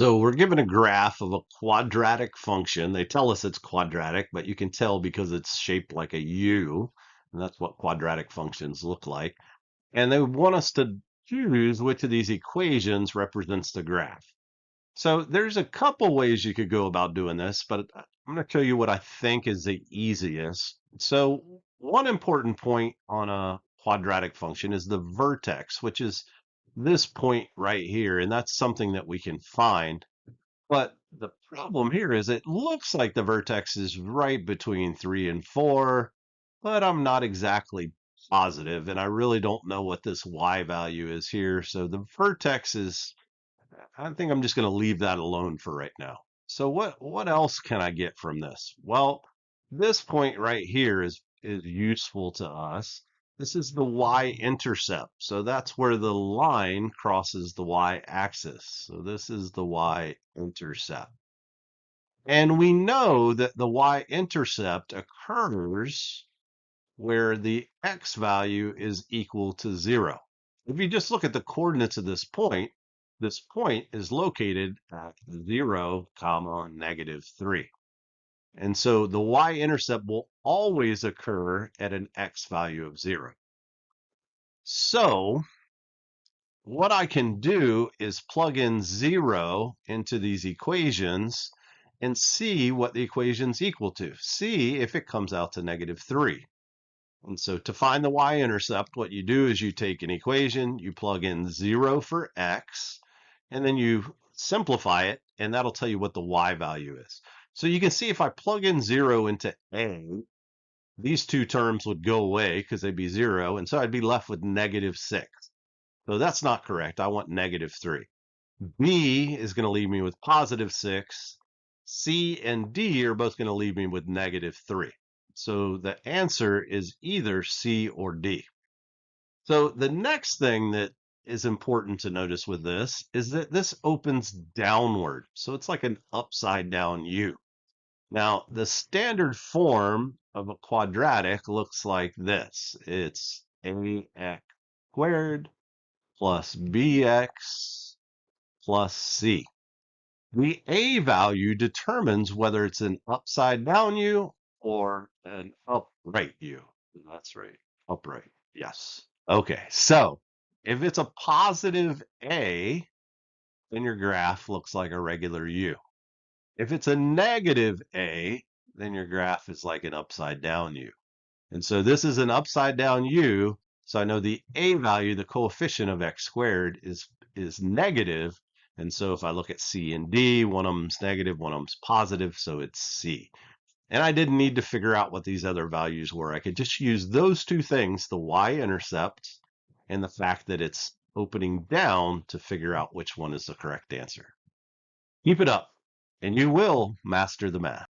So we're given a graph of a quadratic function. They tell us it's quadratic, but you can tell because it's shaped like a U, and that's what quadratic functions look like. And they want us to choose which of these equations represents the graph. So there's a couple ways you could go about doing this, but I'm going to show you what I think is the easiest. So one important point on a quadratic function is the vertex, which is this point right here, and that's something that we can find. But the problem here is it looks like the vertex is right between 3 and 4, but I'm not exactly positive, and I really don't know what this y value is here. So the vertex is, I think I'm just going to leave that alone for right now. So what else can I get from this? Well, this point right here is useful to us. This is the y-intercept. So that's where the line crosses the y-axis. So this is the y-intercept. And we know that the y-intercept occurs where the x value is equal to 0. If you just look at the coordinates of this point is located at 0, comma, -3. And so the y-intercept will always occur at an x value of 0. So what I can do is plug in 0 into these equations and see what the equation's equal to. See if it comes out to -3. And so to find the y-intercept, what you do is you take an equation, you plug in 0 for x, and then you simplify it, and that'll tell you what the y value is. So you can see if I plug in 0 into a, these two terms would go away because they'd be 0, and so I'd be left with -6. So that's not correct. I want -3. B is going to leave me with +6. C and D are both going to leave me with -3. So the answer is either C or D. So the next thing that is important to notice with this is that this opens downward. So it's like an upside down U. Now, the standard form of a quadratic looks like this. It's ax squared plus bx plus c. The a value determines whether it's an upside down U or an upright U. That's right, upright. Yes. Okay, so if it's a positive a, then your graph looks like a regular U. If it's a negative a, then your graph is like an upside down U. And so this is an upside down U, so I know the a value, the coefficient of x squared, is negative. And so if I look at C and D, one of them's negative, one of them's positive, so it's C. And I didn't need to figure out what these other values were. I could just use those two things, the y-intercept and the fact that it's opening down, to figure out which one is the correct answer. Keep it up, and you will master the math.